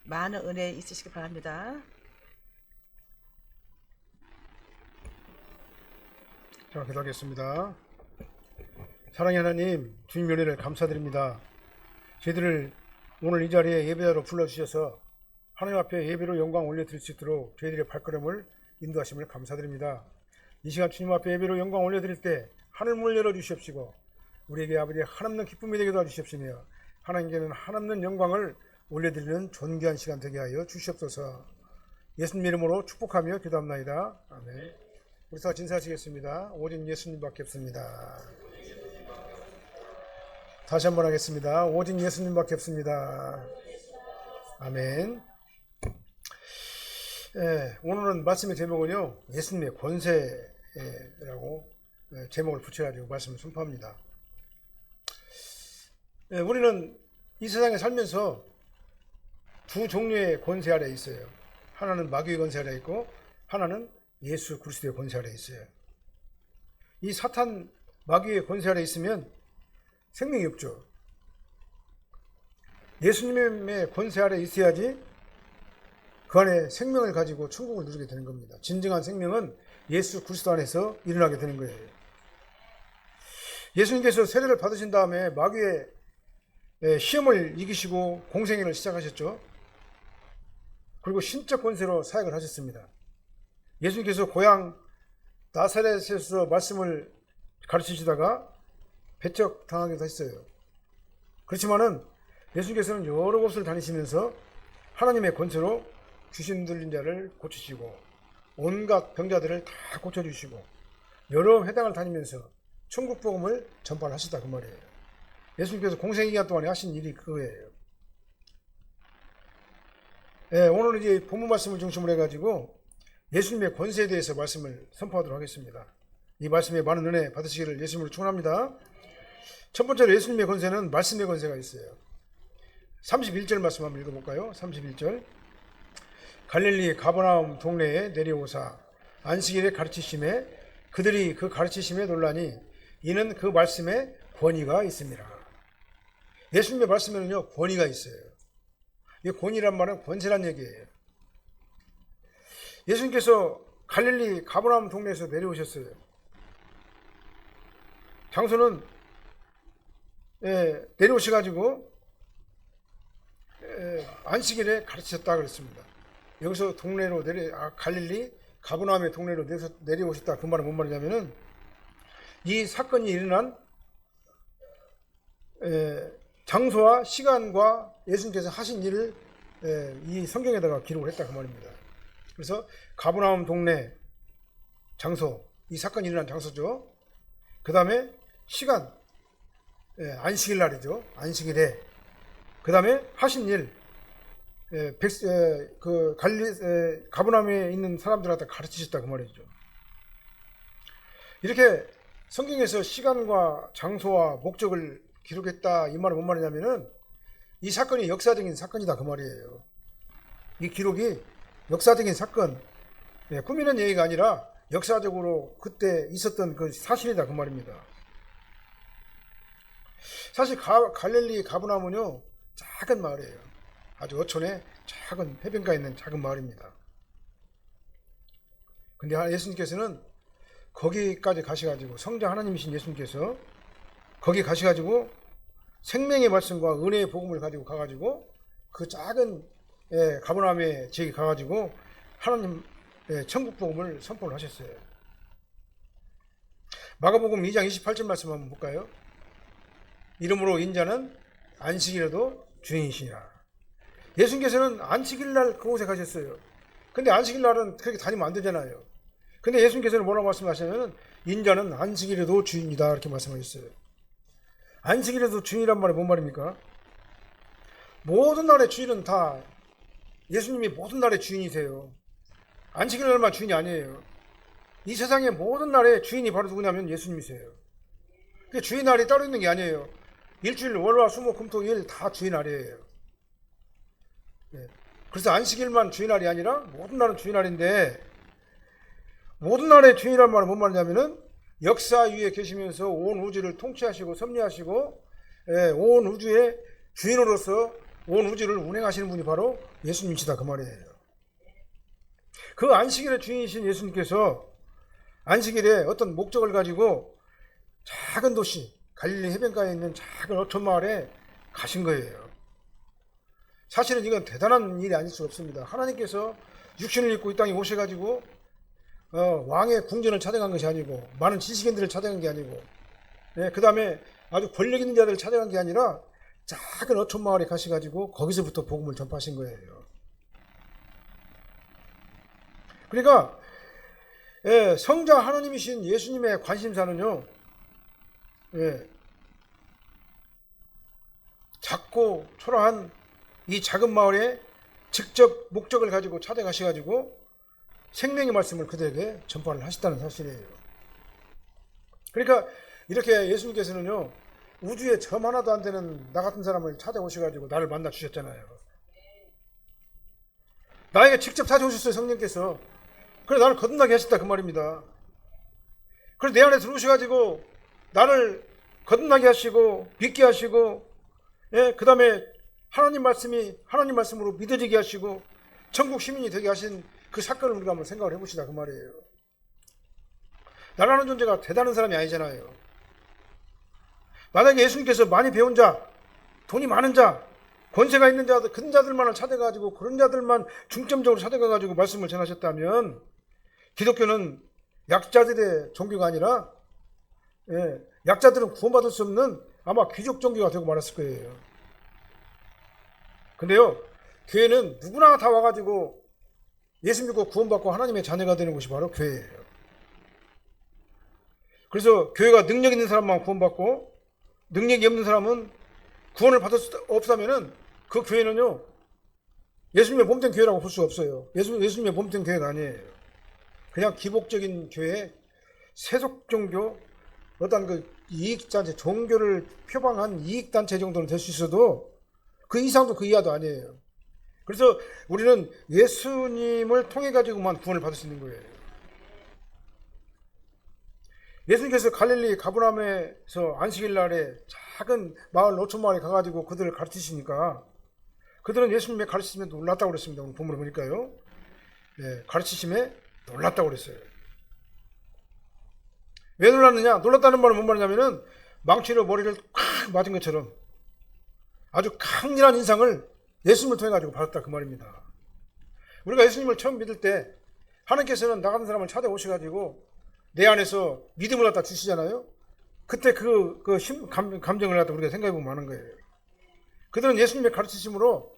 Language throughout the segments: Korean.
많은 은혜 있으시기 바랍니다. 자, 기도하겠습니다. 사랑의 하나님, 주님 은혜를 감사드립니다. 저희들을 오늘 이 자리에 예배자로 불러주셔서 하나님 앞에 예배로 영광 올려드릴 수 있도록 저희들의 발걸음을 인도하심을 감사드립니다. 이 시간 주님 앞에 예배로 영광 올려드릴 때 하늘문을 열어주시옵시고 우리에게 아버지 한없는 기쁨이 되게 도와주시옵시며 하나님께는 한없는 영광을 올려드리는 존귀한 시간 되게 하여 주시옵소서. 예수님 이름으로 축복하며 기도합나이다. 아멘. 우리 다 진사하시겠습니다. 오직 예수님밖에 없습니다. 다시 한번 하겠습니다. 오직 예수님밖에 없습니다. 아멘. 오늘은 말씀의 제목은요, 예수님의 권세라고 제목을 붙여가지고 말씀을 선포합니다. 우리는 이 세상에 살면서 두 종류의 권세 아래 있어요. 하나는 마귀의 권세 아래 있고 하나는 예수 그리스도의 권세 아래 있어요. 이 사탄 마귀의 권세 아래 있으면 생명이 없죠. 예수님의 권세 아래 있어야지 그 안에 생명을 가지고 천국을 누리게 되는 겁니다. 진정한 생명은 예수 그리스도 안에서 일어나게 되는 거예요. 예수님께서 세례를 받으신 다음에 마귀의 시험을 이기시고 공생애를 시작하셨죠. 그리고 신적 권세로 사역을 하셨습니다. 예수님께서 고향 나사렛에서 말씀을 가르치시다가 배척당하기도 했어요. 그렇지만은 예수님께서는 여러 곳을 다니시면서 하나님의 권세로 귀신 들린 자를 고치시고 온갖 병자들을 다 고쳐주시고 여러 회당을 다니면서 천국 복음을 전파하시다 그 말이에요. 예수님께서 공생 기간 동안에 하신 일이 그거예요. 오늘 이제 본문 말씀을 중심으로 해가지고 예수님의 권세에 대해서 말씀을 선포하도록 하겠습니다. 이 말씀에 많은 은혜 받으시기를 예수님으로 축원합니다. 첫 번째로 예수님의 권세는 말씀의 권세가 있어요. 31절 말씀 한번 읽어볼까요? 31절. 갈릴리 가버나움 동네에 내려오사 안식일에 가르치심에 그들이 그 가르치심에 놀라니 이는 그 말씀에 권위가 있습니다. 예수님의 말씀에는요 권위가 있어요. 이 권위란 말은 권세란 얘기예요. 예수님께서 갈릴리 가버나움 동네에서 내려오셨어요. 장소는 내려오셔가지고 안식일에 가르치셨다 그랬습니다. 여기서 동네로 갈릴리 가버나움의 동네로 내려오셨다. 그 말은 뭔 말이냐면은 이 사건이 일어난 장소와 시간과 예수님께서 하신 일을 이 성경에다가 기록을 했다 그 말입니다. 그래서 가버나움 동네 장소, 이 사건이 일어난 장소죠. 그 다음에 시간, 안식일 날이죠. 안식일에. 그 다음에 하신 일, 가버나움에 있는 사람들한테 가르치셨다 그 말이죠. 이렇게 성경에서 시간과 장소와 목적을 기록했다 이 말은 뭔 말이냐면은 이 사건이 역사적인 사건이다 그 말이에요. 이 기록이 역사적인 사건, 꾸미는 얘기가 아니라 역사적으로 그때 있었던 그 사실이다 그 말입니다. 사실 갈릴리 가버나움은요 작은 마을이에요. 아주 어촌에 작은 해변가에 있는 작은 마을입니다. 근데 예수님께서는 거기까지 가셔가지고 성자 하나님이신 예수님께서 거기 가셔가지고 생명의 말씀과 은혜의 복음을 가지고 가가지고 그 작은 가버나움의 지역에 가가지고 하나님 천국 복음을 선포를 하셨어요. 마가복음 2장 28절 말씀 한번 볼까요? 이름으로 인자는 안식일에도 주인이시니라. 예수님께서는 안식일날 그곳에 가셨어요. 근데 안식일날은 그렇게 다니면 안 되잖아요. 근데 예수님께서는 뭐라고 말씀하시냐면 인자는 안식일에도 주인이다 이렇게 말씀하셨어요. 안식일에도 주인이란 말이 뭔 말입니까? 모든 날의 주인은 다 예수님이 모든 날의 주인이세요. 안식일날만 주인이 아니에요. 이 세상의 모든 날의 주인이 바로 누구냐면 예수님이세요. 그 주인 날이 따로 있는 게 아니에요. 일주일 월화 수목 금토 일 다 주인 날이에요. 그래서 안식일만 주인 날이 아니라 모든 날은 주인 날인데 모든 날의 주인이란 말은 뭔 말이냐면은 역사 위에 계시면서 온 우주를 통치하시고 섭리하시고 온 우주의 주인으로서 온 우주를 운행하시는 분이 바로 예수님이시다 그 말이에요. 그 안식일의 주인이신 예수님께서 안식일에 어떤 목적을 가지고 작은 도시 갈릴리 해변가에 있는 작은 어촌 마을에 가신 거예요. 사실은 이건 대단한 일이 아닐 수 없습니다. 하나님께서 육신을 입고 이 땅에 오셔가지고 왕의 궁전을 찾아간 것이 아니고 많은 지식인들을 찾아간 게 아니고 그 다음에 아주 권력 있는 자들을 찾아간 게 아니라 작은 어촌 마을에 가셔가지고 거기서부터 복음을 전파하신 거예요. 그러니까 성자 하나님이신 예수님의 관심사는요, 작고 초라한 이 작은 마을에 직접 목적을 가지고 찾아가셔가지고 생명의 말씀을 그들에게 전파를 하셨다는 사실이에요. 그러니까 이렇게 예수님께서는요, 우주에 점 하나도 안 되는 나 같은 사람을 찾아오셔가지고 나를 만나 주셨잖아요. 나에게 직접 찾아오셨어요, 성령께서. 그래서 나를 거듭나게 하셨다 그 말입니다. 그래서 내 안에 들어오셔가지고 나를 거듭나게 하시고 믿게 하시고, 그 다음에 하나님 말씀으로 믿어지게 하시고 천국 시민이 되게 하신 그 사건을 우리가 한번 생각을 해봅시다 그 말이에요. 나라는 존재가 대단한 사람이 아니잖아요. 만약에 예수님께서 많이 배운 자, 돈이 많은 자, 권세가 있는 자들, 큰 자들만을 찾아가지고 그런 자들만 중점적으로 찾아가가지고 말씀을 전하셨다면 기독교는 약자들의 종교가 아니라 약자들은 구원받을 수 없는 아마 귀족 종교가 되고 말았을 거예요. 근데요, 교회는 누구나 다 와가지고 예수 믿고 구원받고 하나님의 자녀가 되는 곳이 바로 교회예요. 그래서 교회가 능력 있는 사람만 구원받고 능력이 없는 사람은 구원을 받을 수 없다면은 그 교회는요, 예수님의 몸된 교회라고 볼 수 없어요. 예수님의 몸된 교회가 아니에요. 그냥 기복적인 교회, 세속 종교, 어떤 그 이익단체, 종교를 표방한 이익단체 정도는 될 수 있어도 그 이상도 그 이하도 아니에요. 그래서 우리는 예수님을 통해 가지고만 구원을 받을 수 있는 거예요. 예수님께서 갈릴리 가브라움에서 안식일 날에 작은 마을 어촌 마을에 가가지고 그들을 가르치시니까 그들은 예수님의 가르치심에 놀랐다고 그랬습니다. 오늘 본문을 보니까요. 가르치심에 놀랐다고 그랬어요. 왜 놀랐느냐? 놀랐다는 말은 뭔 말이냐면은 망치로 머리를 콱 맞은 것처럼 아주 강렬한 인상을 예수님을 통해 가지고 받았다 그 말입니다. 우리가 예수님을 처음 믿을 때 하나님께서는 나 같은 사람을 찾아오셔가지고 내 안에서 믿음을 갖다 주시잖아요. 그때 감정을 갖다 우리가 생각해 보면 하는 거예요. 그들은 예수님의 가르치심으로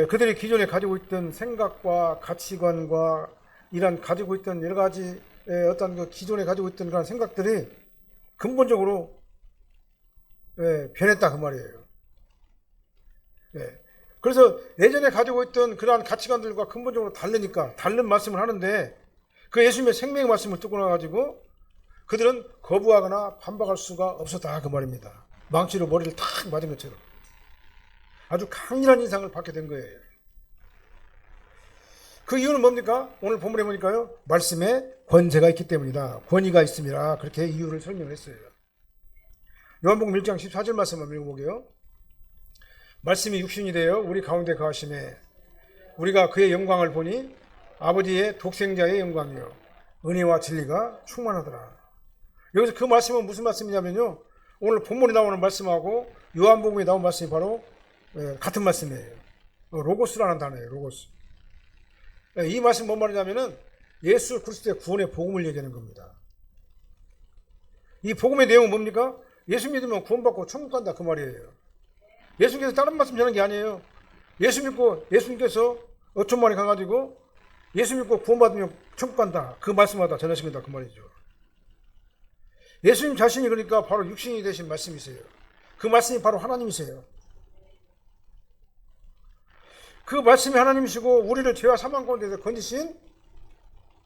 그들이 기존에 가지고 있던 생각과 가치관과 이런 가지고 있던 여러 가지 어떤 그 기존에 가지고 있던 그런 생각들이 근본적으로 변했다 그 말이에요. 그래서 예전에 가지고 있던 그러한 가치관들과 근본적으로 다르니까 다른 말씀을 하는데 그 예수님의 생명의 말씀을 듣고 나가지고 그들은 거부하거나 반박할 수가 없었다 그 말입니다. 망치로 머리를 탁 맞은 것처럼 아주 강렬한 인상을 받게 된 거예요. 그 이유는 뭡니까? 오늘 본문에 보니까요, 말씀에 권세가 있기 때문이다. 권위가 있습니다. 그렇게 이유를 설명했어요. 요한복음 1장 14절 말씀 한번 읽어보게요. 말씀이 육신이 되어 우리 가운데 거하심에 우리가 그의 영광을 보니 아버지의 독생자의 영광이요 은혜와 진리가 충만하더라. 여기서 그 말씀은 무슨 말씀이냐면요, 오늘 본문에 나오는 말씀하고 요한복음에 나온 말씀이 바로 같은 말씀이에요. 로고스라는 단어예요. 로고스. 이 말씀 뭔 말이냐면은 예수 그리스도의 구원의 복음을 얘기하는 겁니다. 이 복음의 내용은 뭡니까? 예수 믿으면 구원받고 천국 간다 그 말이에요. 예수님께서 다른 말씀 전하는 게 아니에요. 예수 믿고 예수님께서 어촌 마을에 가가지고 예수 믿고 구원받으면 천국 간다 그 말씀하다 전하신 거다 그 말이죠. 예수님 자신이 그러니까 바로 육신이 되신 말씀이세요. 그 말씀이 바로 하나님이세요. 그 말씀이 하나님이시고 우리를 죄와 사망 가운데서 건지신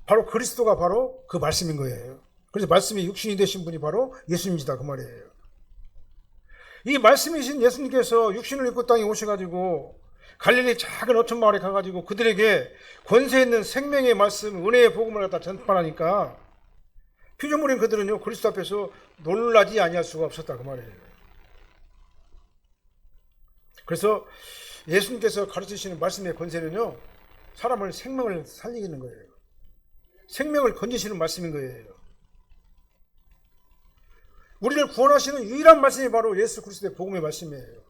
바로 그리스도가 바로 그 말씀인 거예요. 그래서 말씀이 육신이 되신 분이 바로 예수님이시다 그 말이에요. 이 말씀이신 예수님께서 육신을 입고 땅에 오셔가지고 갈릴리 작은 어촌 마을에 가가지고 그들에게 권세 있는 생명의 말씀, 은혜의 복음을 갖다 전파하니까 피조물인 그들은요 그리스도 앞에서 놀라지 아니할 수가 없었다 그 말이에요. 그래서 예수님께서 가르치시는 말씀의 권세는요, 사람을 생명을 살리는 거예요. 생명을 건지시는 말씀인 거예요. 우리를 구원하시는 유일한 말씀이 바로 예수 그리스도의 복음의 말씀이에요.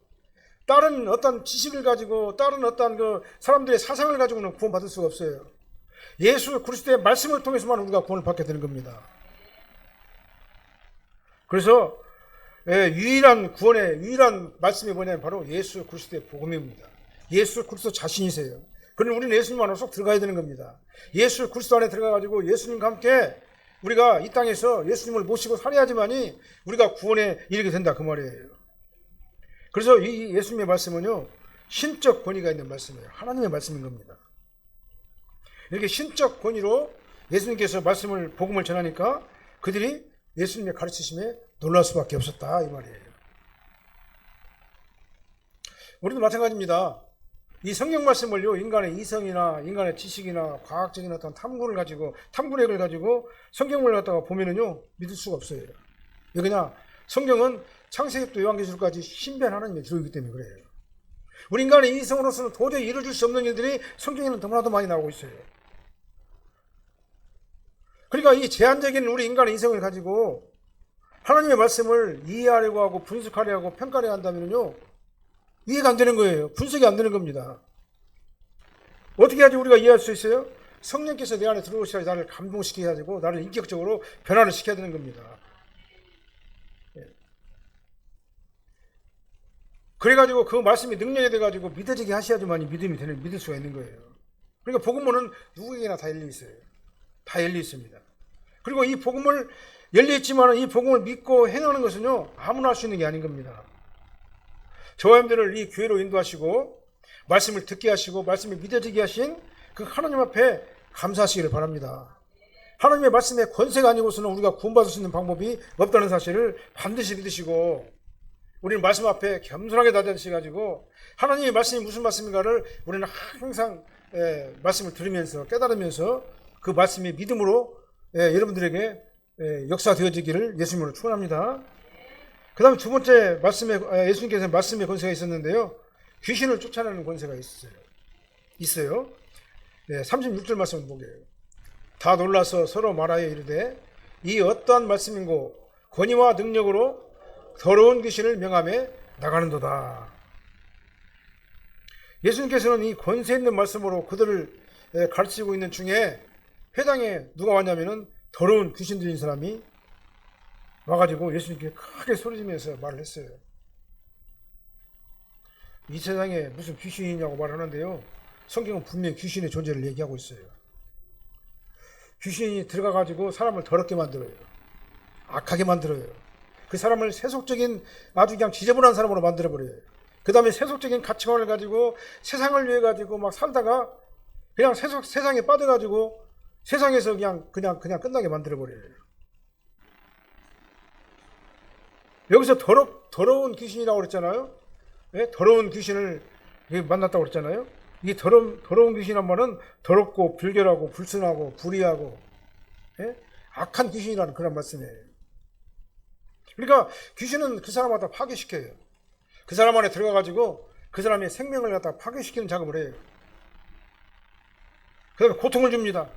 다른 어떤 지식을 가지고, 다른 어떤 그 사람들의 사상을 가지고는 구원받을 수가 없어요. 예수 그리스도의 말씀을 통해서만 우리가 구원을 받게 되는 겁니다. 그래서 유일한 구원의 유일한 말씀이 뭐냐면 바로 예수 그리스도의 복음입니다. 예수 그리스도 자신이세요. 그럼 우리는 예수님 안으로 쏙 들어가야 되는 겁니다. 예수 그리스도 안에 들어가가지고 예수님과 함께 우리가 이 땅에서 예수님을 모시고 살아야지만이 우리가 구원에 이르게 된다 그 말이에요. 그래서 이 예수님의 말씀은요, 신적 권위가 있는 말씀이에요. 하나님의 말씀인 겁니다. 이렇게 신적 권위로 예수님께서 말씀을 복음을 전하니까 그들이 예수님의 가르치심에 놀랄 수밖에 없었다 이 말이에요. 우리도 마찬가지입니다. 이 성경 말씀을요, 인간의 이성이나 인간의 지식이나 과학적인 어떤 탐구력을 가지고 성경을 갖다가 보면은요, 믿을 수가 없어요. 왜 그냥 성경은 창세기부터 요한계시록까지 신비한 하나님의 기록이기 때문에 그래요. 우리 인간의 이성으로서는 도저히 이루어질 수 없는 일들이 성경에는 너무나도 많이 나오고 있어요. 그러니까 이 제한적인 우리 인간의 이성을 가지고 하나님의 말씀을 이해하려고 하고 분석하려고 하고 평가하려고 한다면요, 이해가 안 되는 거예요. 분석이 안 되는 겁니다. 어떻게 하지 우리가 이해할 수 있어요? 성령께서 내 안에 들어오셔야 나를 감동시켜야 되고 나를 인격적으로 변화를 시켜야 되는 겁니다. 그래가지고 그 말씀이 능력이 돼가지고 믿어지게 하셔야지만 믿을 수가 있는 거예요. 그러니까 복음문은 누구에게나 다 열려 있어요. 다 열려 있습니다. 그리고 이 복음을 열려 있지만 이 복음을 믿고 행하는 것은요, 아무나 할 수 있는 게 아닌 겁니다. 저와 여러분들을 이 교회로 인도하시고 말씀을 듣게 하시고 말씀이 믿어지게 하신 그 하나님 앞에 감사하시기를 바랍니다. 하나님의 말씀의 권세가 아니고서는 우리가 구원받을 수 있는 방법이 없다는 사실을 반드시 믿으시고, 우리는 말씀 앞에 겸손하게 낮아지셔가지고 하나님의 말씀이 무슨 말씀인가를 우리는 항상 말씀을 들으면서 깨달으면서 그 말씀이 믿음으로 여러분들에게 역사되어지기를 예수님으로 축원합니다. 그 다음에 두 번째 말씀에 예수님께서 말씀의 권세가 있었는데요, 귀신을 쫓아내는 권세가 있어요. 36절 말씀을 보게요. 다 놀라서 서로 말하여 이르되 이 어떠한 말씀인고 권위와 능력으로 더러운 귀신을 명함에 나가는도다. 예수님께서는 이 권세 있는 말씀으로 그들을 가르치고 있는 중에 회당에 누가 왔냐면은 더러운 귀신 들린 사람이 와가지고 예수님께 크게 소리지면서 말을 했어요. 이 세상에 무슨 귀신이냐고 말하는데요, 성경은 분명히 귀신의 존재를 얘기하고 있어요. 귀신이 들어가가지고 사람을 더럽게 만들어요. 악하게 만들어요. 그 사람을 세속적인 아주 그냥 지저분한 사람으로 만들어버려요. 그 다음에 세속적인 가치관을 가지고 세상을 위해 가지고 막 살다가 그냥 세상에 빠져가지고 세상에서 그냥 끝나게 만들어버려요. 여기서 더러운 귀신이라고 그랬잖아요. 네? 더러운 귀신을 만났다고 그랬잖아요. 이 더러운 귀신이란 말은 더럽고 불결하고 불순하고 불의하고 악한 귀신이라는 그런 말씀이에요. 그러니까 귀신은 그 사람마다 파괴시켜요. 그 사람 안에 들어가가지고 그 사람의 생명을 갖다 파괴시키는 작업을 해요. 그 다음에 고통을 줍니다.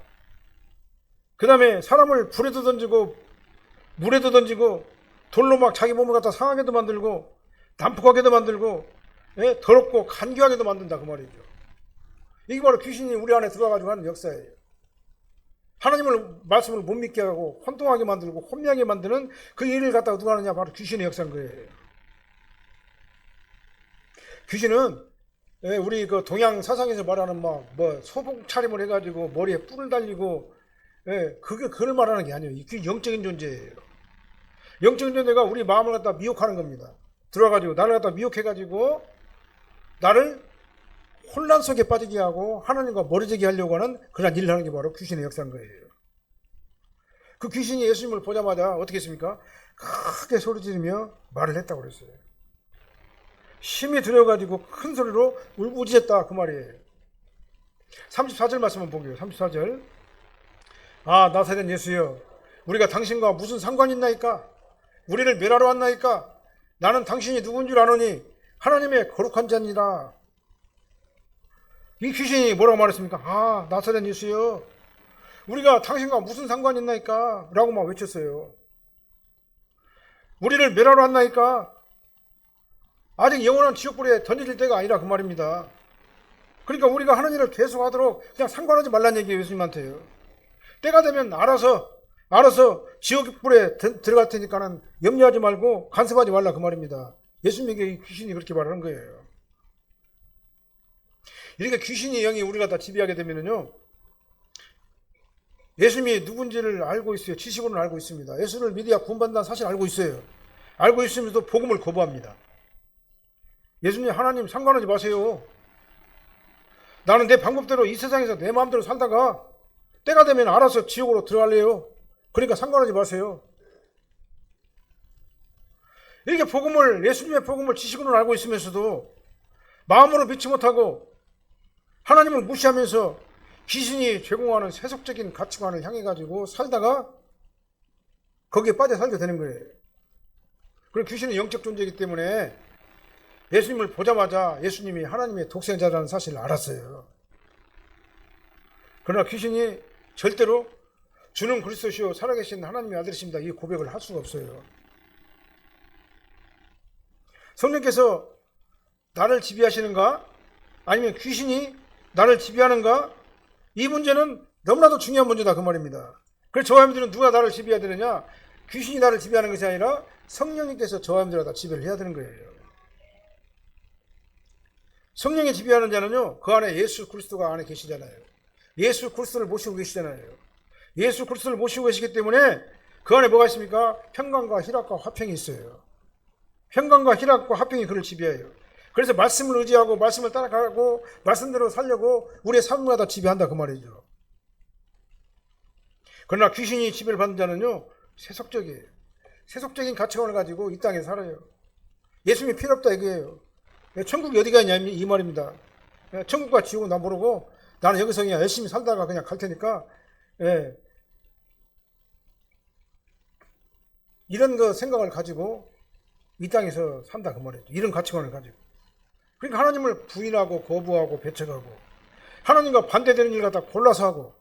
그 다음에 사람을 불에도 던지고 물에도 던지고 돌로 막 자기 몸을 갖다 상하게도 만들고 난폭하게도 만들고 더럽고 간교하게도 만든다 그 말이죠. 이게 바로 귀신이 우리 안에 들어가가지고 하는 역사예요. 하나님을 말씀을 못 믿게 하고 혼동하게 만들고 혼미하게 만드는 그 일을 갖다가 누가 하느냐, 바로 귀신의 역사인 거예요. 귀신은 우리 그 동양 사상에서 말하는 뭐 소복 차림을 해가지고 머리에 뿔을 달리고 그걸 말하는 게 아니에요. 이게 영적인 존재예요. 영적인 존재가 우리 마음을 갖다 미혹하는 겁니다. 들어와가지고 나를 갖다 미혹해가지고 나를 혼란 속에 빠지게 하고 하나님과 멀어지게 하려고 하는 그런 일을 하는 게 바로 귀신의 역사인 거예요. 그 귀신이 예수님을 보자마자 어떻게 했습니까? 크게 소리 지르며 말을 했다고 그랬어요. 힘이 들어가지고 큰 소리로 울부짖었다 그 말이에요. 34절 말씀 한번 보게요. 34절. 아, 나사렛 예수여, 우리가 당신과 무슨 상관이 있나이까? 우리를 멸하러 왔나이까? 나는 당신이 누군 줄 아노니 하나님의 거룩한 자니라. 이 귀신이 뭐라고 말했습니까? 아, 나사렛 예수여, 우리가 당신과 무슨 상관이 있나이까? 라고 막 외쳤어요. 우리를 멸하러 왔나이까? 아직 영원한 지옥불에 던져질 때가 아니라 그 말입니다. 그러니까 우리가 하는 일을 계속하도록 그냥 상관하지 말란 얘기예요. 예수님한테요. 때가 되면 알아서 지옥불에 들어갈 테니까는 염려하지 말고 간섭하지 말라 그 말입니다. 예수님에게 귀신이 그렇게 말하는 거예요. 이렇게 귀신의 영이 우리가 다 지배하게 되면요, 예수님이 누군지를 알고 있어요. 지식으로는 알고 있습니다. 예수를 믿어야 구원받는다는 사실 알고 있어요. 알고 있으면서도 복음을 거부합니다. 예수님, 하나님 상관하지 마세요. 나는 내 방법대로 이 세상에서 내 마음대로 살다가 때가 되면 알아서 지옥으로 들어갈래요. 그러니까 상관하지 마세요. 이렇게 예수님의 복음을 지식으로는 알고 있으면서도 마음으로 믿지 못하고 하나님을 무시하면서 귀신이 제공하는 세속적인 가치관을 향해 가지고 살다가 거기에 빠져 살게 되는 거예요. 그리고 귀신은 영적 존재이기 때문에 예수님을 보자마자 예수님이 하나님의 독생자라는 사실을 알았어요. 그러나 귀신이 절대로 주는 그리스도시요 살아계신 하나님의 아들이십니다, 이 고백을 할 수가 없어요. 성령께서 나를 지배하시는가? 아니면 귀신이 나를 지배하는가? 이 문제는 너무나도 중요한 문제다 그 말입니다. 그래서 저와 여러분들은 누가 나를 지배해야 되느냐? 귀신이 나를 지배하는 것이 아니라 성령님께서 저와 여러분들을 다 지배를 해야 되는 거예요. 성령이 지배하는 자는요, 그 안에 예수 그리스도가 안에 계시잖아요. 예수 그리스도를 모시고 계시잖아요. 예수 그리스도를 모시고 계시기 때문에 그 안에 뭐가 있습니까? 평강과 희락과 화평이 있어요. 평강과 희락과 화평이 그를 지배해요. 그래서 말씀을 의지하고 말씀을 따라가고 말씀대로 살려고 우리의 삶을 다 지배한다 그 말이죠. 그러나 귀신이 지배를 받는 자는요, 세속적이에요. 세속적인 가치관을 가지고 이 땅에 살아요. 예수님이 필요 없다 이거예요. 천국이 어디가 있냐 이 말입니다. 천국과 지옥은 나 모르고 나는 여기서 그냥 열심히 살다가 그냥 갈 테니까, 이런 거 생각을 가지고 이 땅에서 산다 그 말이죠. 이런 가치관을 가지고. 그러니까 하나님을 부인하고 거부하고 배척하고 하나님과 반대되는 일 갖다 골라서 하고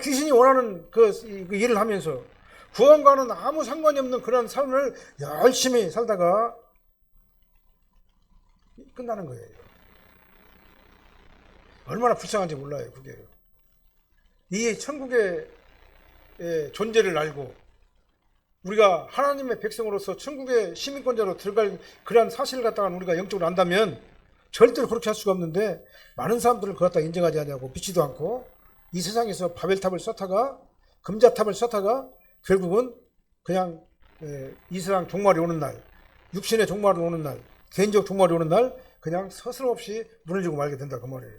귀신이 원하는 그 일을 하면서 구원과는 아무 상관이 없는 그런 삶을 열심히 살다가 끝나는 거예요. 얼마나 불쌍한지 몰라요, 그게. 이 천국의 존재를 알고 우리가 하나님의 백성으로서 천국의 시민권자로 들어갈 그러한 사실을 갖다가 우리가 영적으로 안다면 절대로 그렇게 할 수가 없는데, 많은 사람들을 그걸 갖다 인정하지 않냐고 믿지도 않고 이 세상에서 바벨탑을 쌓다가 금자탑을 쌓다가 결국은 그냥 이 세상 종말이 오는 날, 육신의 종말이 오는 날, 개인적 종말이 오는 날 그냥 서슴없이 무너지고 말게 된다 그 말이에요.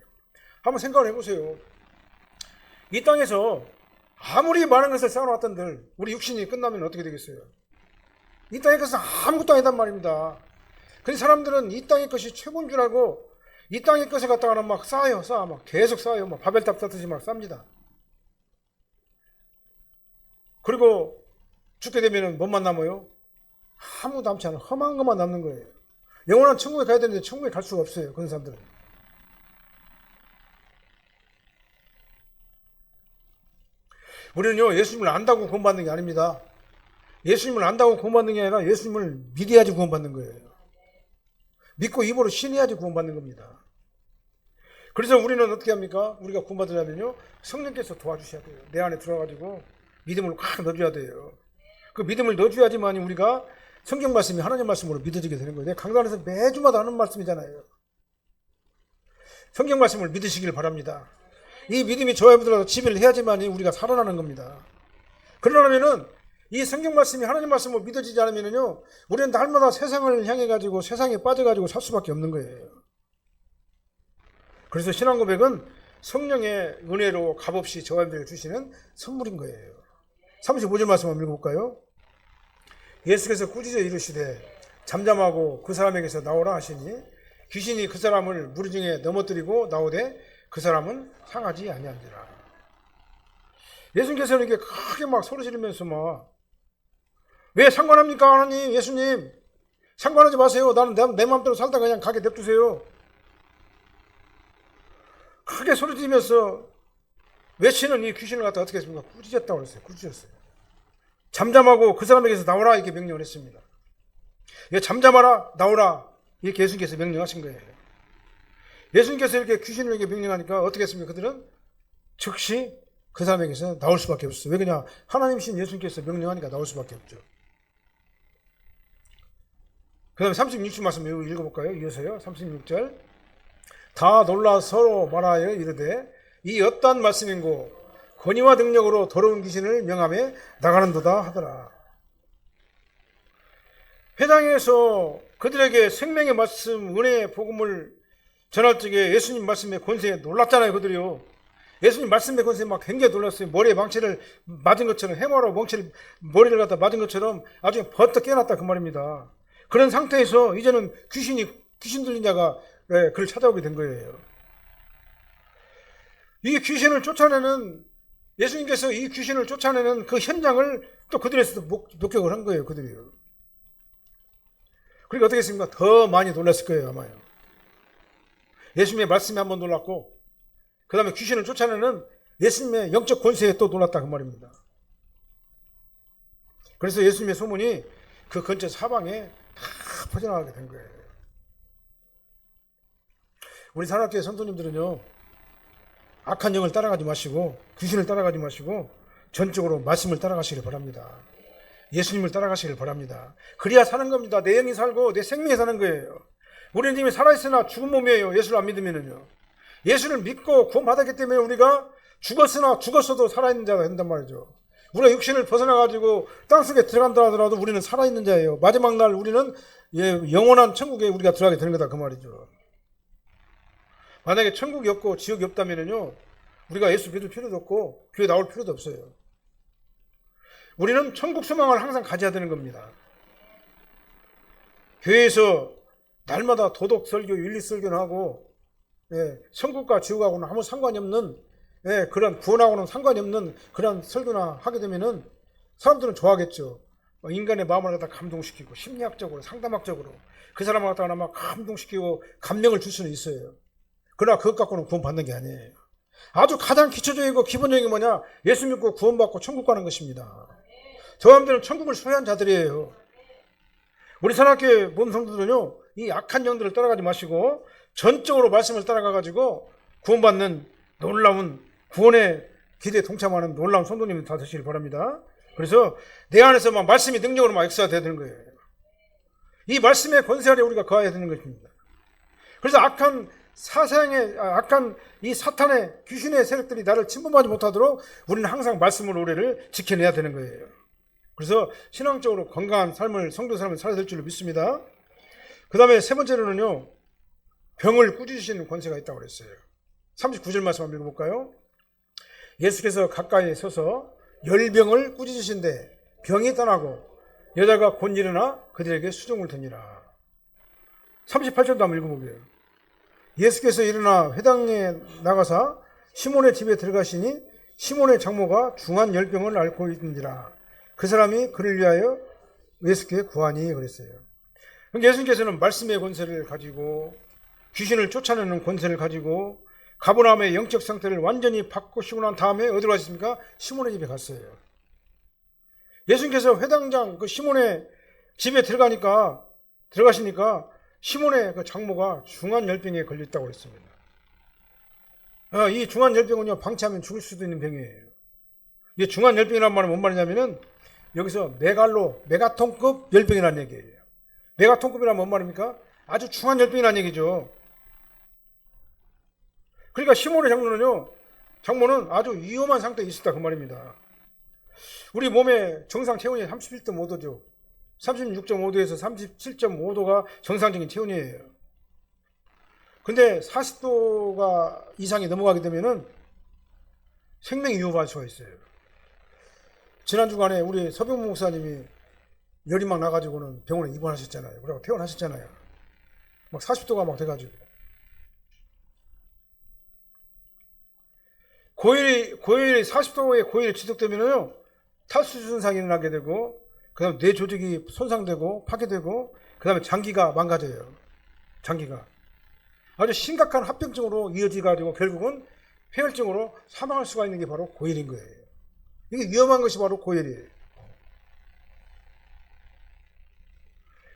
한번 생각을 해보세요. 이 땅에서 아무리 많은 것을 쌓아놨던들 우리 육신이 끝나면 어떻게 되겠어요? 이 땅의 것은 아무것도 아니단 말입니다. 근데 사람들은 이 땅의 것이 최고인 줄 알고 이 땅의 것을 갖다가는 막 쌓아요. 막 계속 쌓아요. 막 바벨탑 쌓듯이 막 쌉니다. 그리고 죽게 되면 뭐만 남아요? 아무도 남지 않아요. 험한 것만 남는 거예요. 영원한 천국에 가야 되는데 천국에 갈 수가 없어요, 그런 사람들은. 우리는요, 예수님을 안다고 구원받는 게 아닙니다. 예수님을 안다고 구원받는 게 아니라 예수님을 믿어야지 구원받는 거예요. 믿고 입으로 신해야지 구원받는 겁니다. 그래서 우리는 어떻게 합니까? 우리가 구원받으려면요, 성령께서 도와주셔야 돼요. 내 안에 들어가지고 믿음을 꽉 넣어줘야 돼요. 그 믿음을 넣어줘야지만 우리가 성경 말씀이 하나님 말씀으로 믿어지게 되는 거예요. 내가 강단에서 매주마다 하는 말씀이잖아요. 성경 말씀을 믿으시길 바랍니다. 이 믿음이 저와 여러분들하고 지배를 해야지만 우리가 살아나는 겁니다. 그러려면은 이 성경 말씀이 하나님 말씀으로 믿어지지 않으면요, 우리는 날마다 세상을 향해 가지고 세상에 빠져 가지고 살 수밖에 없는 거예요. 그래서 신앙 고백은 성령의 은혜로 값없이 저와 여러분들에게 주시는 선물인 거예요. 35절 말씀 한번 읽어볼까요? 예수께서 꾸짖어 이르시되 잠잠하고 그 사람에게서 나오라 하시니 귀신이 그 사람을 무리 중에 넘어뜨리고 나오되 그 사람은 상하지 아니한지라. 예수님께서는 이게 크게 막 소리 지르면서 막, 왜 상관합니까 하나님? 예수님 상관하지 마세요. 나는 내 마음대로 살다가 그냥 가게 냅두세요. 크게 소리 지르면서 외치는 이 귀신을 갖다 어떻게 했습니까? 꾸짖었다고 그랬어요. 꾸짖었어요. 잠잠하고 그 사람에게서 나오라 이렇게 명령을 했습니다. 잠잠하라 나오라 이렇게 예수님께서 명령하신 거예요. 예수님께서 이렇게 귀신을 이렇게 명령하니까 어떻게 했습니까? 그들은 즉시 그 사람에게서 나올 수밖에 없어요. 왜 그냥 하나님이신 예수님께서 명령하니까 나올 수밖에 없죠. 그 다음에 36절 말씀 읽어볼까요? 이어서요. 36절. 다 놀라 서로 말하여 이르되 이 어떠한 말씀인고 권위와 능력으로 더러운 귀신을 명함에 나가는도다 하더라. 회당에서 그들에게 생명의 말씀, 은혜의 복음을 전할 적에 예수님 말씀의 권세에 놀랐잖아요. 그들이요. 예수님 말씀의 권세에 막 굉장히 놀랐어요. 머리에 망치를 맞은 것처럼, 해마로 머리를 갖다 맞은 것처럼 아주 버떡 깨어났다 그 말입니다. 그런 상태에서 이제는 귀신 들린 자가 그를 찾아오게 된 거예요. 이 귀신을 쫓아내는, 예수님께서 이 귀신을 쫓아내는 그 현장을 또 그들에서 목격을 한 거예요. 그들이요. 그러니까 어떻게 했습니까? 더 많이 놀랐을 거예요. 아마요. 예수님의 말씀에 한번 놀랐고 그 다음에 귀신을 쫓아내는 예수님의 영적 권세에 또 놀랐다 그 말입니다. 그래서 예수님의 소문이 그 근처 사방에 다 퍼져나가게 된 거예요. 우리 산악교회 성도님들은요, 악한 영을 따라가지 마시고 귀신을 따라가지 마시고 전적으로 말씀을 따라가시길 바랍니다. 예수님을 따라가시길 바랍니다. 그래야 사는 겁니다. 내 영이 살고 내 생명이 사는 거예요. 우리는 이미 살아있으나 죽은 몸이에요. 예수를 안 믿으면요. 예수를 믿고 구원받았기 때문에 우리가 죽었어도 살아있는 자가 된단 말이죠. 우리가 육신을 벗어나가지고 땅속에 들어간다 하더라도 우리는 살아있는 자예요. 마지막 날 우리는 영원한 천국에 우리가 들어가게 되는 거다 그 말이죠. 만약에 천국이 없고 지옥이 없다면요, 우리가 예수 믿을 필요도 없고 교회 나올 필요도 없어요. 우리는 천국 소망을 항상 가져야 되는 겁니다. 교회에서 날마다 도덕 설교, 윤리 설교를 하고 천국과 지옥하고는 아무 상관이 없는 그런 구원하고는 상관이 없는 그런 설교나 하게 되면은 사람들은 좋아하겠죠. 인간의 마음을 갖다 감동시키고 심리학적으로, 상담학적으로 그 사람을 갖다가 막 감동시키고 감명을 줄 수는 있어요. 그러나 그것 갖고는 구원받는 게 아니에요. 아주 가장 기초적이고 기본적인 게 뭐냐? 예수 믿고 구원받고 천국 가는 것입니다. 저 사람들은 천국을 소유한 자들이에요. 우리 산악교회 몸 성도들은요, 이 악한 영들을 따라가지 마시고 전적으로 말씀을 따라가가지고 구원받는 놀라운 구원의 기대에 동참하는 놀라운 성도님들 다 되시길 바랍니다. 그래서 내 안에서 막 말씀이 능력으로 막 역사돼야 되는 거예요. 이 말씀의 권세 아래 우리가 거해야 되는 것입니다. 그래서 악한 이 사탄의 귀신의 세력들이 나를 침범하지 못하도록 우리는 항상 말씀으로 우리를 지켜내야 되는 거예요. 그래서 신앙적으로 건강한 삶을, 성도 삶을 살아야 될 줄로 믿습니다. 그 다음에 세 번째로는요, 병을 꾸짖으시는 권세가 있다고 그랬어요. 39절 말씀 한번 읽어볼까요? 예수께서 가까이 서서 열병을 꾸짖으신데 병이 떠나고 여자가 곧 일어나 그들에게 수종을 드니라. 38절도 한번 읽어보게요. 예수께서 일어나 회당에 나가사 시몬의 집에 들어가시니 시몬의 장모가 중한 열병을 앓고 있는지라. 그 사람이 그를 위하여 예수께 구하니 그랬어요. 예수님께서는 말씀의 권세를 가지고 귀신을 쫓아내는 권세를 가지고 가버나움의 영적 상태를 완전히 바꾸시고 난 다음에 어디로 가셨습니까? 시몬의 집에 갔어요. 예수님께서 회당장 그 시몬의 집에 들어가시니까 시몬의 그 장모가 중한 열병에 걸렸다고 했습니다. 이 중한 열병은요, 방치하면 죽을 수도 있는 병이에요. 이 중한 열병이란 말은 뭔 말이냐면은 여기서 메가톤급 열병이라는 얘기예요. 메가톤급이란 뭔 말입니까? 아주 중한 열병이라는 얘기죠. 그러니까 시몬의 장모는 아주 위험한 상태에 있었다 그 말입니다. 우리 몸의 정상 체온이 31.5도죠. 36.5도에서 37.5도가 정상적인 체온이에요. 근데 40도가 이상이 넘어가게 되면은 생명이 위협할 수가 있어요. 지난 주간에 우리 서병무 목사님이 열이 막 나가지고는 병원에 입원하셨잖아요. 그리고 퇴원하셨잖아요. 막 40도가 막 돼가지고. 고열이 40도의 고열이 지속되면요, 탈수 증상이 일어나게 되고, 그 다음 뇌 조직이 손상되고 파괴되고 그 다음에 장기가 망가져요. 장기가. 아주 심각한 합병증으로 이어져가지고 결국은 폐혈증으로 사망할 수가 있는 게 바로 고열인 거예요. 이게 위험한 것이 바로 고열이에요.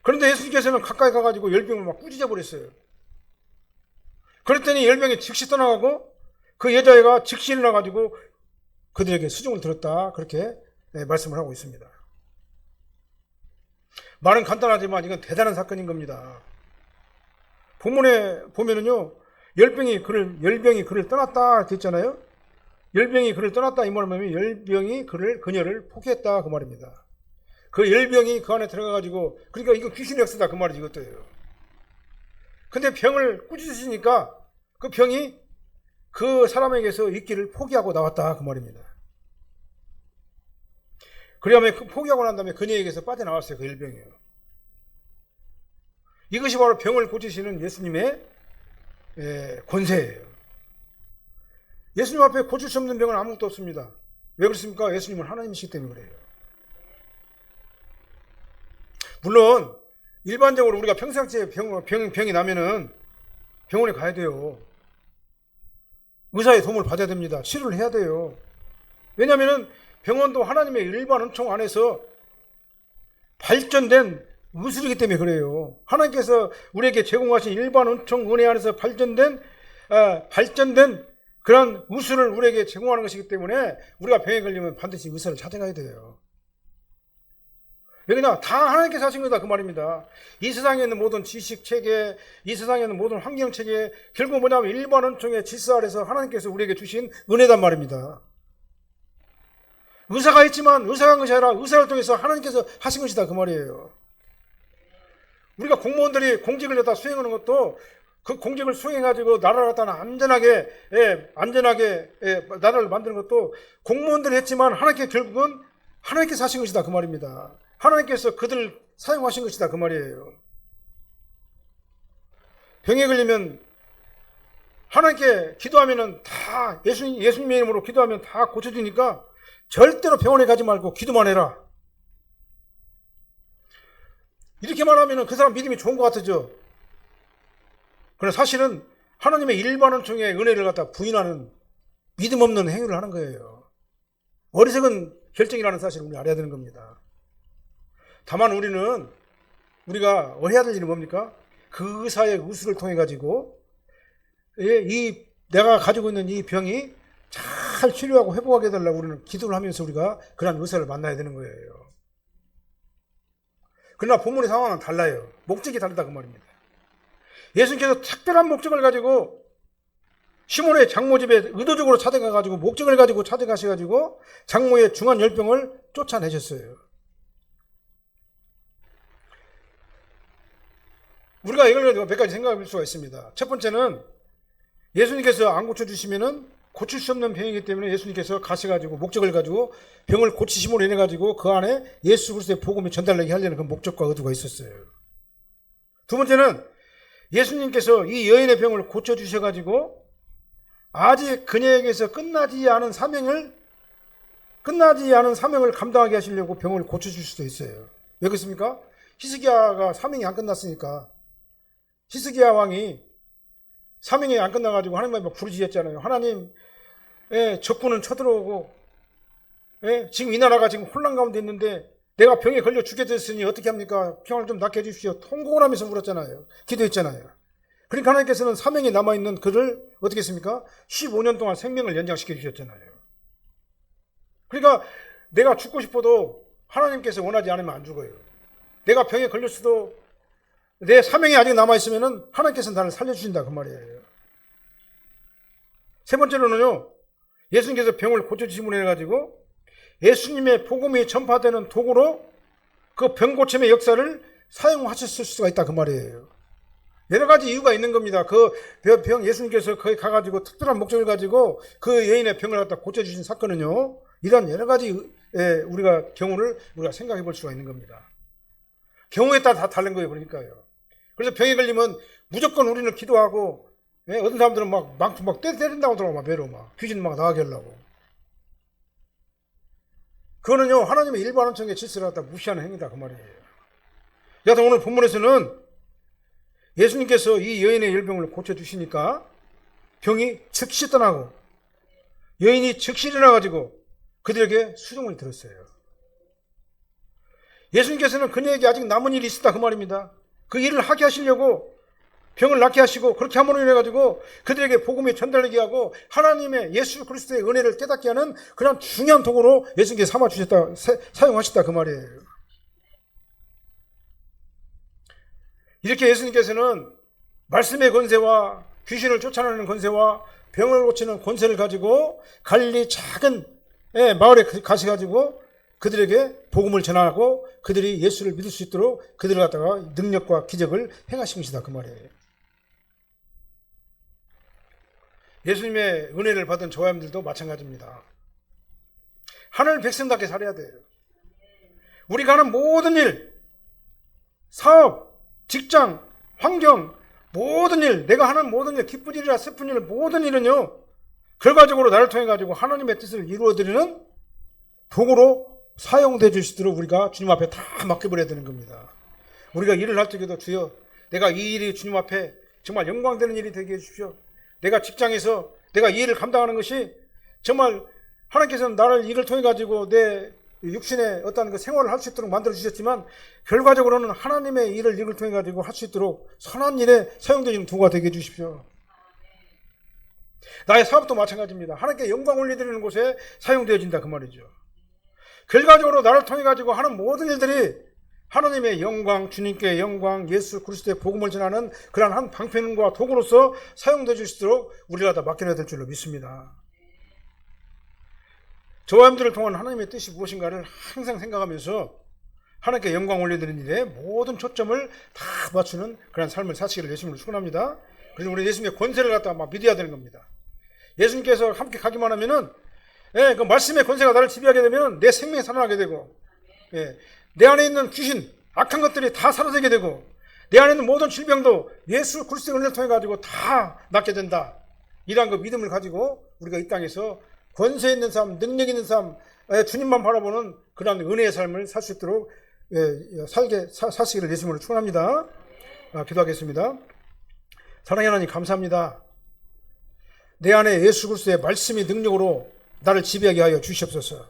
그런데 예수님께서는 가까이 가가지고 열병을 막 꾸짖어 버렸어요. 그랬더니 열병이 즉시 떠나가고 그 여자애가 즉시 일어나가지고 그들에게 수종을 들었다. 그렇게 말씀을 하고 있습니다. 말은 간단하지만 이건 대단한 사건인 겁니다. 본문에 보면은요, 열병이 그를 떠났다 했잖아요. 열병이 그를 떠났다 이 말은 열병이 그녀를 포기했다 그 말입니다. 그 열병이 그 안에 들어가가지고, 그러니까 이거 귀신의 역사다 그 말이지 이것도예요. 근데 병을 꾸짖으시니까 그 병이 그 사람에게서 있기를 포기하고 나왔다 그 말입니다. 그러면 포기하고 난 다음에 그녀에게서 빠져나왔어요. 그 열병이요. 이것이 바로 병을 고치시는 예수님의 권세예요. 예수님 앞에 고칠 수 없는 병은 아무것도 없습니다. 왜 그렇습니까? 예수님은 하나님이시기 때문에 그래요. 물론 일반적으로 우리가 평상시에 병이 나면은 병원에 가야 돼요. 의사의 도움을 받아야 됩니다. 치료를 해야 돼요. 왜냐하면 병원도 하나님의 일반 은총 안에서 발전된 의술이기 때문에 그래요. 하나님께서 우리에게 제공하신 일반 은총 은혜 안에서 발전된 그런 의술을 우리에게 제공하는 것이기 때문에 우리가 병에 걸리면 반드시 의사를 찾아가야 돼요. 왜냐? 다 하나님께서 하신 거다 그 말입니다. 이 세상에 있는 모든 지식 체계, 이 세상에 있는 모든 환경 체계, 결국 뭐냐면 일반 은총의 질서 아래서 하나님께서 우리에게 주신 은혜단 말입니다. 의사가 있지만 의사가 한 것이 아니라 의사를 통해서 하나님께서 하신 것이다 그 말이에요. 우리가 공무원들이 공직을 갖다 수행하는 것도 그 공직을 수행해가지고 나라를 갖다 안전하게 나라를 만드는 것도 공무원들이 했지만 결국은 하나님께서 하신 것이다 그 말입니다. 하나님께서 그들을 사용하신 것이다 그 말이에요. 병에 걸리면 하나님께 기도하면은 다 예수님의 이름으로 기도하면 다 고쳐지니까 절대로 병원에 가지 말고 기도만 해라. 이렇게 말하면 그 사람 믿음이 좋은 것 같죠. 그러나 사실은 하나님의 일반 은총의 은혜를 갖다 부인하는 믿음 없는 행위를 하는 거예요. 어리석은 결정이라는 사실을 우리 알아야 되는 겁니다. 다만 우리가 해야 될 일은 뭡니까? 그 의사의 의술을 통해 가지고 내가 가지고 있는 이 병이 잘 치료하고 회복하게 해달라고 우리는 기도를 하면서 우리가 그런 의사를 만나야 되는 거예요. 그러나 본문의 상황은 달라요. 목적이 다르다 그 말입니다. 예수님께서 특별한 목적을 가지고 시몬의 장모 집에 의도적으로 찾아가가지고 목적을 가지고 찾아가셔가지고 장모의 중한 열병을 쫓아내셨어요. 우리가 이걸 가지고 몇 가지 생각해 볼 수가 있습니다. 첫 번째는 예수님께서 안 고쳐주시면은 고칠 수 없는 병이기 때문에 예수님께서 가셔가지고 목적을 가지고 병을 고치심으로 인해가지고 그 안에 예수 그리스도의 복음이 전달되게 하려는 그 목적과 의도가 있었어요. 두 번째는 예수님께서 이 여인의 병을 고쳐주셔가지고 아직 그녀에게서 끝나지 않은 사명을 감당하게 하시려고 병을 고쳐줄 수도 있어요. 왜 그렇습니까? 히스기야가 사명이 안 끝났으니까. 히스기야 왕이 사명이 안 끝나가지고 하나님께 막 부르짖었잖아요. 하나님, 적군은 쳐들어오고, 지금 이 나라가 지금 혼란 가운데 있는데 내가 병에 걸려 죽게 됐으니 어떻게 합니까? 평화를 좀 낫게 해주십시오. 통곡을 하면서 물었잖아요. 기도했잖아요. 그러니까 하나님께서는 사명이 남아있는 그를 어떻게 했습니까? 15년 동안 생명을 연장시켜 주셨잖아요. 그러니까 내가 죽고 싶어도 하나님께서 원하지 않으면 안 죽어요. 내가 병에 걸렸어도 내 사명이 아직 남아있으면 하나님께서 나를 살려주신다 그 말이에요. 세 번째로는요, 예수님께서 병을 고쳐주심으로 해가지고 예수님의 복음이 전파되는 도구로 그 병 고침의 역사를 사용하셨을 수가 있다 그 말이에요. 여러 가지 이유가 있는 겁니다. 그 병 예수님께서 거기 가가지고 특별한 목적을 가지고 그 여인의 병을 갖다 고쳐주신 사건은요, 이런 여러 가지 경우를 우리가 생각해 볼 수가 있는 겁니다. 경우에 따라 다 다른 거예요. 그러니까요. 그래서 병에 걸리면 무조건 우리는 기도하고, 어떤 사람들은 망토 때린다고 하더라고, 매로 귀신 나가게 하려고. 그거는요, 하나님의 일반 은총의 질서를 갖다 무시하는 행위다 그 말이에요. 여하튼 오늘 본문에서는 예수님께서 이 여인의 열병을 고쳐주시니까 병이 즉시 떠나고 여인이 즉시 일어나가지고 그들에게 수종을 들었어요. 예수님께서는 그녀에게 아직 남은 일이 있었다 그 말입니다. 그 일을 하게 하시려고 병을 낫게 하시고 그렇게 함으로 인해 가지고 그들에게 복음이 전달되게 하고 하나님의 예수 그리스도의 은혜를 깨닫게 하는 그런 중요한 도구로 예수님께서 삼아 주셨다, 사용하셨다 그 말이에요. 이렇게 예수님께서는 말씀의 권세와 귀신을 쫓아내는 권세와 병을 고치는 권세를 가지고 갈릴리 작은 마을에 가셔가지고 그들에게 복음을 전하고 그들이 예수를 믿을 수 있도록 그들을 갖다가 능력과 기적을 행하신 것이다 그 말이에요. 예수님의 은혜를 받은 저와 여러분들도 마찬가지입니다. 하늘 백성답게 살아야 돼요. 우리가 하는 모든 일, 사업, 직장, 환경, 모든 일, 내가 하는 모든 일, 기쁜 일이라 슬픈 일, 모든 일은요, 결과적으로 나를 통해 가지고 하나님의 뜻을 이루어드리는 도구로 사용되어 주시도록 우리가 주님 앞에 다 맡겨버려야 되는 겁니다. 우리가 일을 할 적에도 주여, 내가 이 일이 주님 앞에 정말 영광되는 일이 되게 해주십시오. 내가 직장에서 내가 이 일을 감당하는 것이 정말 하나님께서는 나를 일을 통해 가지고 내 육신의 어떤 그 생활을 할 수 있도록 만들어 주셨지만 결과적으로는 하나님의 일을 이걸 통해 가지고 할 수 있도록 선한 일에 사용되는 도구가 되게 해주십시오. 나의 사업도 마찬가지입니다. 하나님께 영광 올려드리는 곳에 사용되어진다 그 말이죠. 결과적으로 나를 통해 가지고 하는 모든 일들이 하나님의 영광, 주님께 영광, 예수 그리스도의 복음을 전하는 그러한 한 방편과 도구로서 사용되어 주시도록 우리가 다 맡겨야 될 줄로 믿습니다. 저와 여러분들을 통한 하나님의 뜻이 무엇인가를 항상 생각하면서 하나님께 영광 올려드리는 일에 모든 초점을 다 맞추는 그런 삶을 사시기를 예수님을 축원합니다. 그래서 우리 예수님의 권세를 갖다가 막 믿어야 되는 겁니다. 예수님께서 함께 가기만 하면은 그 말씀의 권세가 나를 지배하게 되면 내 생명이 살아나게 되고 내 안에 있는 귀신, 악한 것들이 다 사라지게 되고 내 안에 있는 모든 질병도 예수 그리스도의 은혜를 통해 가지고 다 낫게 된다. 이러한 그 믿음을 가지고 우리가 이 땅에서 권세 있는 삶, 능력 있는 삶, 주님만 바라보는 그런 은혜의 삶을 살 수 있도록 사시기를 예수님으로 축원합니다. 기도하겠습니다. 사랑의 하나님 감사합니다. 내 안에 예수 그리스도의 말씀이 능력으로 나를 지배하게 하여 주시옵소서.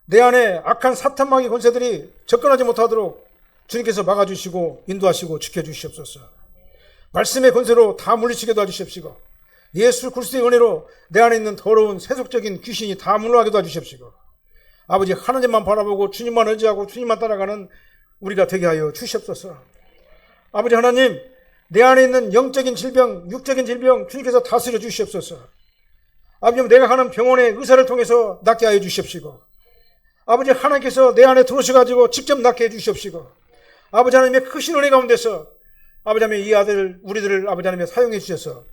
내 안에 악한 사탄마귀 권세들이 접근하지 못하도록 주님께서 막아주시고 인도하시고 지켜주시옵소서. 말씀의 권세로 다 물리치게 도와주시옵시고 예수 그리스도의 은혜로 내 안에 있는 더러운 세속적인 귀신이 다 물러가게 도와주시옵시고 아버지 하나님만 바라보고 주님만 의지하고 주님만 따라가는 우리가 되게 하여 주시옵소서. 아버지 하나님 내 안에 있는 영적인 질병, 육적인 질병 주님께서 다스려 주시옵소서. 아버지 내가 가는 병원의 의사를 통해서 낫게 하여 주시옵시고 아버지 하나님께서 내 안에 들어오셔가지고 직접 낫게 해주시옵시고 아버지 하나님의 크신 은혜 가운데서 아버지 하나님 이 아들 우리들을 아버지 하나님 사용해 주셔서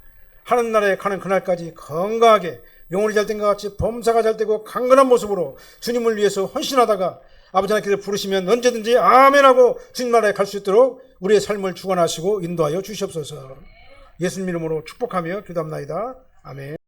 하늘나라에 가는 그날까지 건강하게 영혼이 잘 된 것 같이 범사가 잘 되고 강건한 모습으로 주님을 위해서 헌신하다가 아버지 하나님께서 부르시면 언제든지 아멘하고 주님 나라에 갈 수 있도록 우리의 삶을 주관하시고 인도하여 주시옵소서. 예수님 이름으로 축복하며 기도합나이다. 아멘.